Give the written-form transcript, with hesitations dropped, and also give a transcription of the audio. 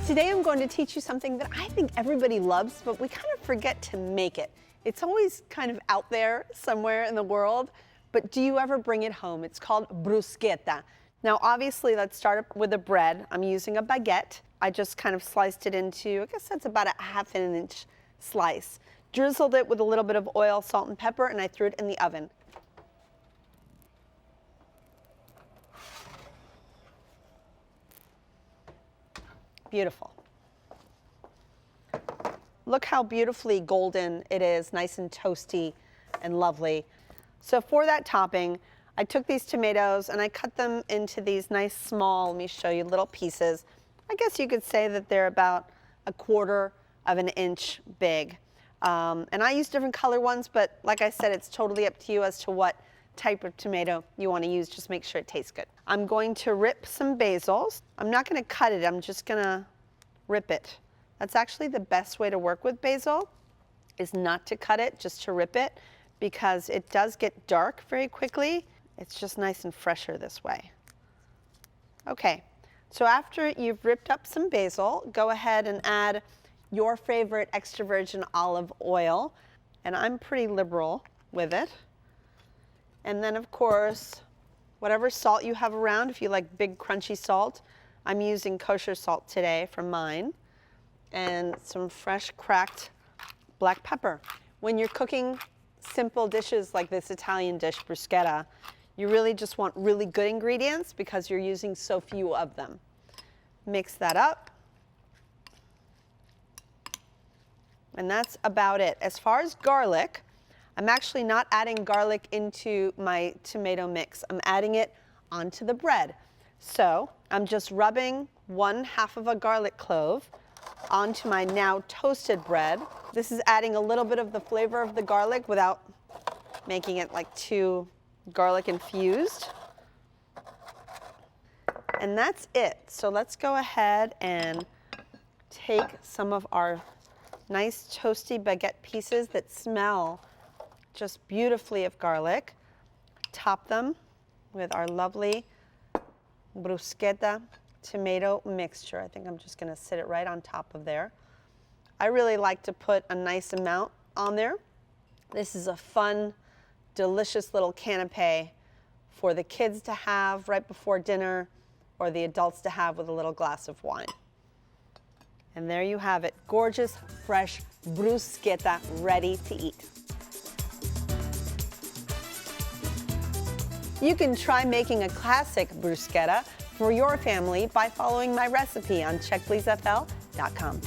Today I'm going to teach you something that I think everybody loves, but we kind of forget to make it. It's always kind of out there somewhere in the world, but do you ever bring it home? It's called bruschetta. Now obviously let's start with the bread. I'm using a baguette. I just kind of sliced it into, I guess that's about a ½ inch slice. Drizzled it with a little bit of oil, salt, and pepper, and I threw it in the oven. Beautiful. Look how beautifully golden it is, nice and toasty and lovely. So for that topping, I took these tomatoes and I cut them into these nice small, let me show you, little pieces. I guess you could say that they're about 1/4 of an inch big. And I use different color ones, but like I said, it's totally up to you as to what type of tomato you want to use. Just make sure it tastes good. I'm going to rip some basils. I'm not going to cut it, I'm just going to rip it. That's actually the best way to work with basil, is not to cut it, just to rip it, because it does get dark very quickly. It's just nice and fresher this way. Okay, so after you've ripped up some basil, go ahead and add your favorite extra virgin olive oil, and I'm pretty liberal with it. And then of course, whatever salt you have around, if you like big crunchy salt, I'm using kosher salt today from mine, and some fresh cracked black pepper. When you're cooking simple dishes like this Italian dish, bruschetta, you really just want really good ingredients because you're using so few of them. Mix that up. And that's about it. As far as garlic, I'm actually not adding garlic into my tomato mix. I'm adding it onto the bread. So I'm just rubbing 1/2 of a garlic clove onto my now toasted bread. This is adding a little bit of the flavor of the garlic without making it like too garlic infused. And that's it. So let's go ahead and take some of our nice toasty baguette pieces that smell just beautifully of garlic, top them with our lovely bruschetta tomato mixture. I think I'm just going to sit it right on top of there. I really like to put a nice amount on there. This is a fun, delicious little canapé for the kids to have right before dinner, or the adults to have with a little glass of wine. And there you have it, gorgeous, fresh bruschetta ready to eat. You can try making a classic bruschetta for your family by following my recipe on checkpleasefl.com.